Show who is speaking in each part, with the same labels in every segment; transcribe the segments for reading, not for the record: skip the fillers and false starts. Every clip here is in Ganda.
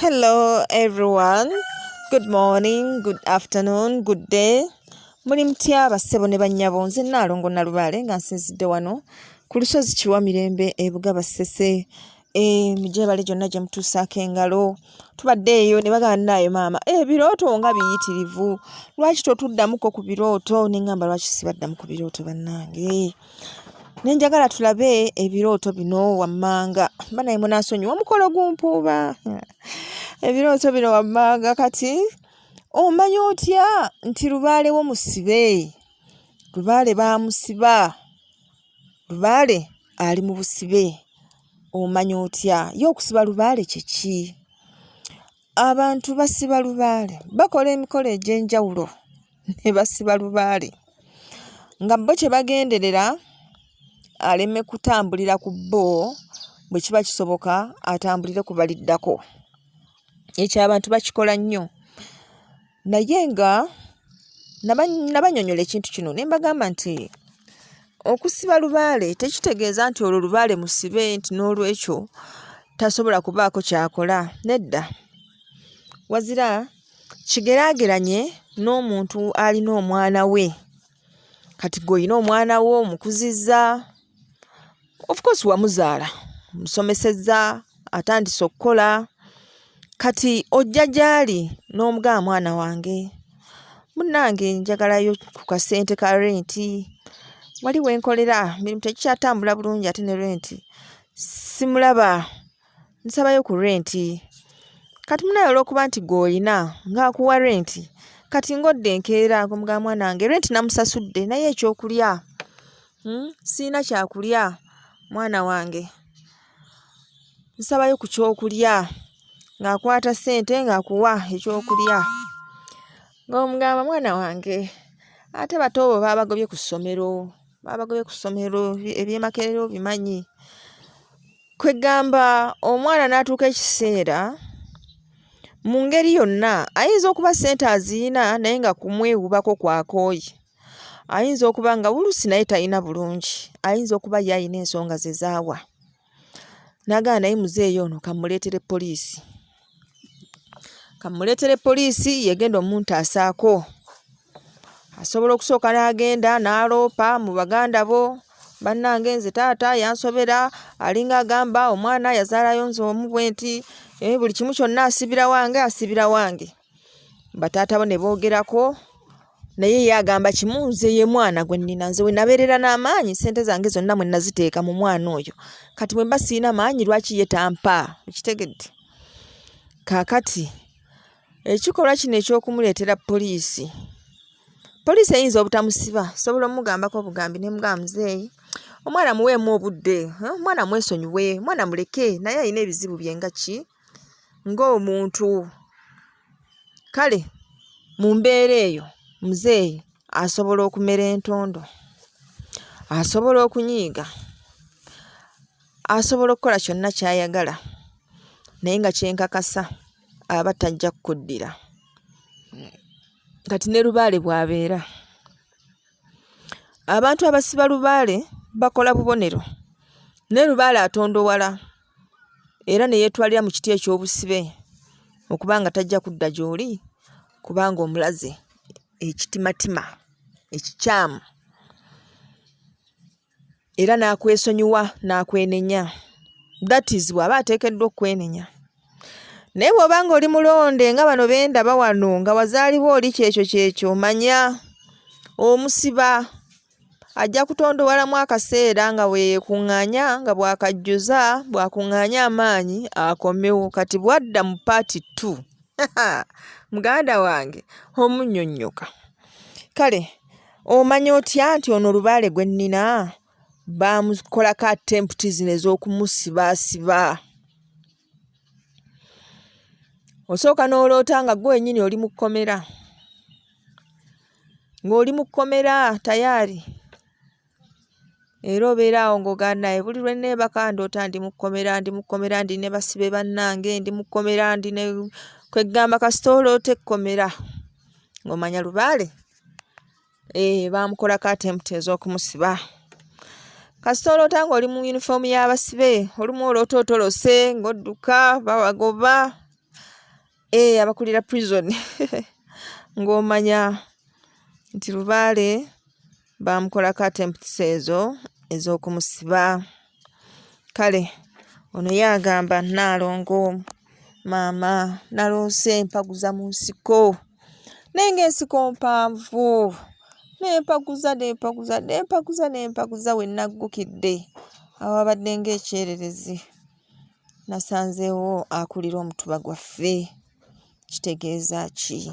Speaker 1: Hello everyone. Good morning, good afternoon, good day. Muli mutya bassebo ne bannyabo, nze Nnaalongo Nalubaale nga nsinzidde wano ku lusozi Kiwa Mirembe ebuga Basese. Mujje bale gyonna gye mutuusaako engalo. Tubadde eyo ne bagamba naayo maama, ebirooto nga biyitirivu. Lwaki totuddamuko ku birooto? Ne ngamba lwaki sibaddamu ku birooto bannange. Nenjagala tulabe ebirooto bino wammanga. Banaye munaasonyiwa omukolo gumpuuba. Ebirooto bino wammanga kati omanyi otya nti Lubaale wo musibe? Lubaale baamusiba. Lubaale ali mu busibe. Omanyi otya? Ye okusiba Lubaale kye ki? Abantu basiba Lubaale bakola emikolo egy'enjawulo ne basiba Lubaale nga bo kye bagenderera aleme kutambulira ku bo, bwe kiba kisoboka atambulire ku baliddako. Ekyo abantu bakikola nnyo. Naye nga nabanyonyola ekintu kino ne mbagamba nti okusiba Lubaale tekitegeeza nti olwo Lubaale musibe nti n'olwekyo tasobola kubaako kyakola. Nedda. Wazira kigeraageranye n'omuntu alina omwana we. Kati gw'olina omwana wo omukuzizza, of course wamuzaala, musomesezza, atandise okukola. Kati ojja gy'ali n'omugamba mwana wange, munnange njagalayo ku kasente ka renti, wali wenkolera mirimu tekikyatambula bulungi ate ne renti simulaba, nsabayo ku renti. Kati munaye olw'okuba nti gw'olina ng'akuwa renti, kati ng'odde enkeera ng'omugamba mwana wange renti namusasudde naye ekyokulya siina kyakulya mwana wange, nsabayo ku kyokulya. Ng'akwata ssente ng'akuwa ekyokulya. Ng'omugamba mwana wange ate bato bo baabagobye ku ssomero, eby'Emakerero bimanyi. Kwegamba omwana n'atuuka ekiseera mu ngeri yonna ayinza okuba ssente aziyina naye nga kumwewubako kwakooye. Ayinza okuba nga bulusi naye talina bulungi, ayinza okuba ye alina ensonga ze zaawa. N'agamba naye muzeeyi ono kamuleetere poliisi. Kamuleetere poliisi yegenda omuntaasaako. Asobola okusooka n'agenda n'aloopa mu baganda bo, bannange nze taata yansobera, alinga agamba omwana yazaalayo nze omu bwe nti buli kimu kyonna asibira wange. Bataata bo ne boogerako, naye ye agamba kimu, nze ye mwana gwe nnina, nze we nabeerera n'amaanyi, ssente zange zonna mwe naziteeka mu mwana oyo. Kati bwe mba siina maanyi lwaki ye tampa? Okitegedde? Kaakati ekikolwa kino eky'okumuleetera poliisi, poliisi eyinza obutamusiba, sobola omugambako obugambi ne mugamba muzeeyi, omwana muweemu obudde, omwana mwesonyiwe, omwana muleke, naye alina ebizibu bye nga ki? Ng'omuntu. Kale mu mbeera eyo muzeeyi asobola okumera entondo, asobola okunyiiga, asobola okukola kyonna ky'ayagala, naye nga kyenkakasa aba tajja kukuddira. Kati ne Lubaale bw'abeera, abantu abasiba Lubaale bakola bubonero, ne Lubaale atondowala era ne yeetwalira mu kiti eky'obusibe okuba nga tajja kudda gy'oli kubanga omulaze ekitimatima ekikyamu, era n'akwesonyiwa n'akwenenya. That is bw'aba ateekeddwa okwenenya. Naye bw'oba nga oli mulonde nga bano bendaba wano nga wazaalibwa oli kyekyo manya omusiba ajja kutondowalamu akaseera nga weekuŋŋaanya, nga bw'akajjuza bw'akuŋŋaanya amaanyi akomewo. Kati bw'adda mu paati 2 muganda wange omunnyonnyoka. Kale omanya otya nti ono Lubaale gwe nnina baamukolako attempt zino ez'okumusibaasiba? Osooka n'oloota nga gwe wennyini oli mu kkomera, ng'oli mu kkomera tayaari, era obeera awo ng'ogamba naye buli lwe neebaka ndoota ndi mu kkomera, ndi ne basibe bannange, ndi mu kkomera, ndi ne kwegamba kasita oloota ekkomera ng'omanya Lubaale baamukolako attempt ez'okumusiba. Kasita oloota ng'oli mu yunifoomu y'abasibe, olumu oloota otolose ng'odduka bawagoba, abakulira prison ng'omanya nti Lubaale bamukolako attempts ezo ez'okumusiba. Kale ono yagamba Nnaalongo maama naloose empaguza mu nsiko naye ng'ensiko mpanvu nempaguza we naggukidde awabadde ng'ekyererezi nasanzeewo akulira omutuba gwaffe. Kitegeeza ki?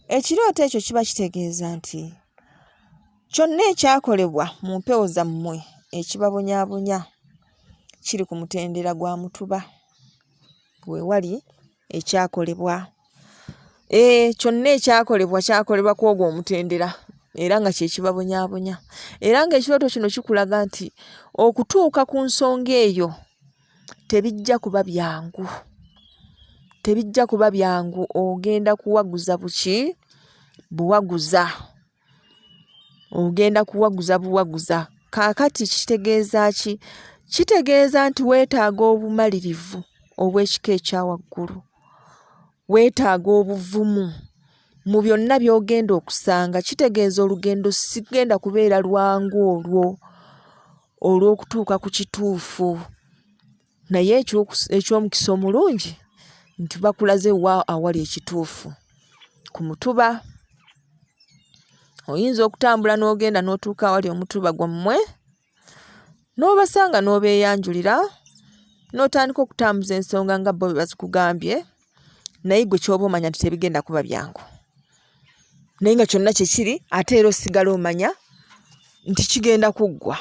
Speaker 1: Ekirooto ekyo kiba kitegeeza nti kyonna ekyakolebwa mu mpewo zammwe ekibabonyaabonya kiri ku mutendera gwa mutuba we wali ekyakolebwa. Kyonna ekyakolebwa kyakolebwa ku ogwo omutendera era nga kye kibabonyaabonya. Era ng'ekirooto kino kikulaga nti okutuuka ku nsonga eyo tebijja kuba byangu. Ogenda kuwaguza buwaguza. Kaakati kitegeeza ki? Kitegeeza nti weetaaga obumalirivu obw'ekika ekya waggulu. Weetaaga obuvumu mu byonna by'ogenda okusanga. Kitegeeza olugendo sigenda kubeera lwangu olw'okutuuka ku kituufu. Naye eky'omukisa omulungi nti bakulaze wa awali ekituufu. Ku mutuba oyinza okutambula n'ogenda n'otuuka awali omutuba gwammwe n'obasanga n'obeeyanjulira n'otandika okutambuza ensonga nga bo bwe bazikugambye, naye gwe ky'oba omanya nti tebigenda kuba byangu. Naye nga kyonna kye kiri ate era osigala omanya nti kigenda kuggwa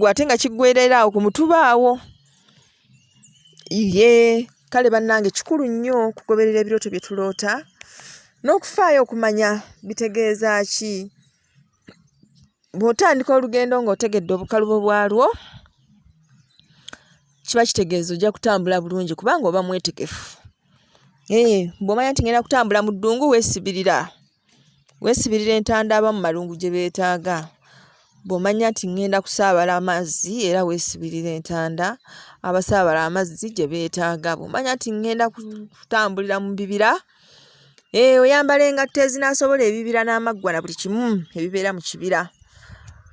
Speaker 1: ate nga kiggwerera awo ku mutuba awo. Kale bannange kikulu nnyo okugoberera ebirooto bye tuloota n'okufaayo okumanya bitegeeza ki. Bw'otandika olugendo ng'otegedde obukalubo bwalwo kiba kitegeeza ojja kutambula bulungi kubanga oba mwetegefu. Bw'omanya nti ngenda kutambula mu ddungu weesibirira entandaba mu malungu gye beetaaga. Bw'omanya nti ngenda kusaabala amazzi era weesibirira entanda abasaabala amazzi gye beetaaga. Bw'omanya nti ngenda kutambulira mu bibira oyambala engatto ezinaasobola ebibira n'amaggwa na buli kimu ebibeera mu kibira.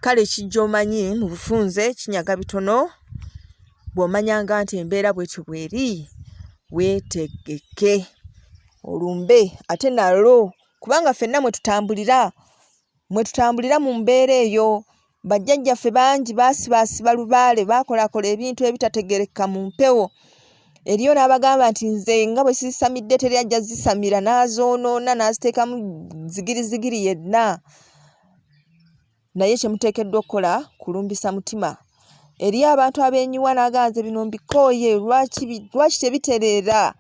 Speaker 1: Kale kijja omanyi mu bufunze kinyaga bitono. Bw'omanyanga nti embeera bw'etyo bw'eri weetegeke olumbe ate nalwo kubanga ffenna mwe tutambulira mu mbeera eyo. Bajjajjaffe bangi baasiba Lubaale baakolakola ebintu ebitategereka mu mpewo. Eriyo n'abagamba nti nze nga bwe zisamidde teri ajja zisamira, n'azoonoona n'aziteekamu zigirizigiri yenna. Naye kye muteekeddwa okukola kulumbisa mutima. Eriyo abantu abeenyiwa n'aganze bino mbikooye lwaki tebitereera.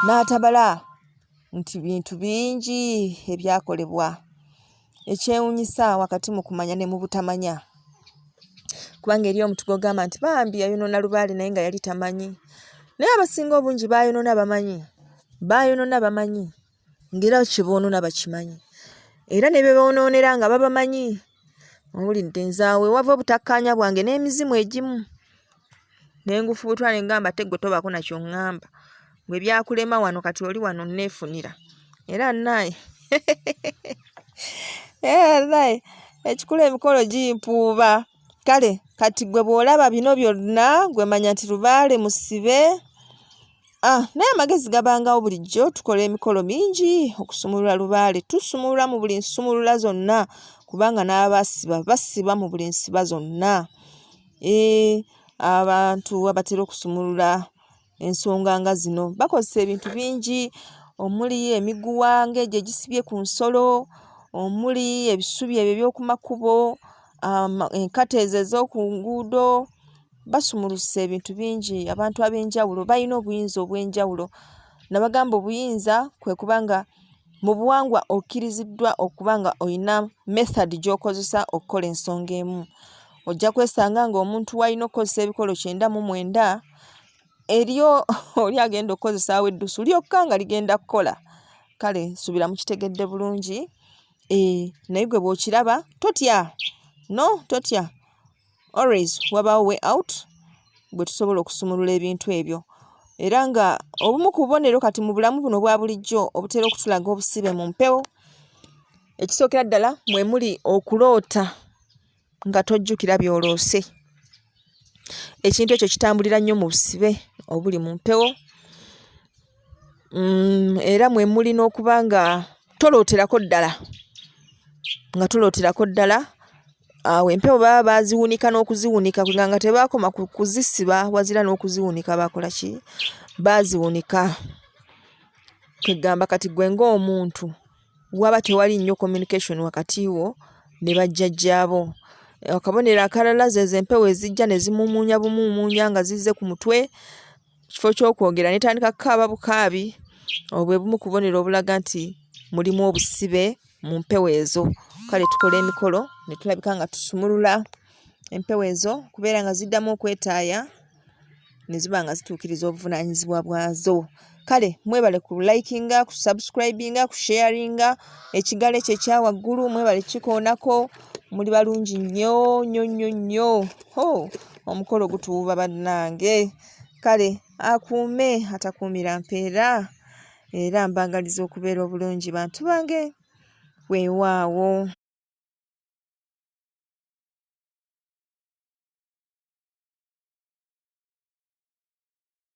Speaker 1: N'atabala nti bintu bingi ebyakolebwa. Ekyewuunyisa wakati mu kumanya ne mu butamanya. Kubanga eriyo omuntu gw'ogamba nti bambi yayonoona Lubaale naye nga yali tamanyi. Naye abasinga obungi baayonoona bamanyi. Ng'era kye boonoona bakimanyi. Era ne be boonoonera nga babamanyi. Owulidde nzaawe wava obutakkaanya bwange n'emizimu egimu. Nengufuutwa ne ngamba ate ggwe tobaako nakyo ŋŋamba. Gwe byakulema wano kati oli wano nneefunira. Era naye ekikula emikolo gimpuuba. Kale kati gwe bw'olaba bino byonna gwe manya nti Lubaale musibe. Naye amagezi gabangawo bulijjo tukola emikolo mingi okusumulula Lubaale. Tusumulula mu buli nsumulula zonna kubanga n'abasiba basiba mu buli nsiba zonna. Abantu abatera okusumulula ensonga nga zino bakozesa ebintu bingi omuli emiguwa ng'egyo egisibye ku nsolo, omuli ebisubi ebyo eby'oku makubo, enkata ezo ez'oku nguudo. Basumulusa ebintu bingi. Abantu ab'enjawulo balina obuyinza obw'enjawulo. Nabagamba obuyinza kwe kubanga mu buwangwa okkiriziddwa okubanga oyina method gy'okozesa okukola ensonga emu. Ojja kwesanga ng'omuntu w'alina okukozesa ebikolo 99 eriyo oli agenda okukozesaawo eddusu lyokka nga ligenda kukola. Kale subira mukitegedde bulungi. Naye gwe bw'okiraba totya. Always wabaawo way out bwe tusobola okusumulula ebintu ebyo. era nga obumu ku bubonero kati mu bulamu buno bwa bulijjo obutera okutulaga obusibe mu mpewo. Ekisookera ddala mwe muli okuloota nga tojjukira by'oloose. Ekintu ekyo kitambulira nnyo mu busibe obuli mu mpewo. Era mwe muli n'okuba nga tolooterako ddala. Awo empewo baba baziwunika n'okuziwunika nga tebaakoma kuzisiba wazira n'okuziwunika bakola ki? Baaziwunika. Kwegamba kati gwe ng'omuntu waba tewali nnyo communication wakati wo ne bajjajjaabo. Akabonero akalala zezo empewo ezijja ne zimumuunya bumuumuunya nga zizze ku mutwe, kifo ky'okwogera netandika kukaaba bukaabi. Obwo bumu ku bubonero obulaga nti mulimu obusibe mu mpewo ezo. Kale tukola emikolo ne tulabika nga tusumulula empewo ezo kubeera nga ziddamu okwetaaya ne ziba nga zituukiriza obuvunaanyizibwa bwazo. Kale mwebale ku likinga, ku subscribinga, ku sharinga ekigalo ekyo ekya waggulu, mwebale kikoonako. Muli balungi nnyo. Omukolo gutuuba bannange. Kale akuume atakuumira mpeera, era mbagaliza okubeera obulungi bantu bange. Weewaawo.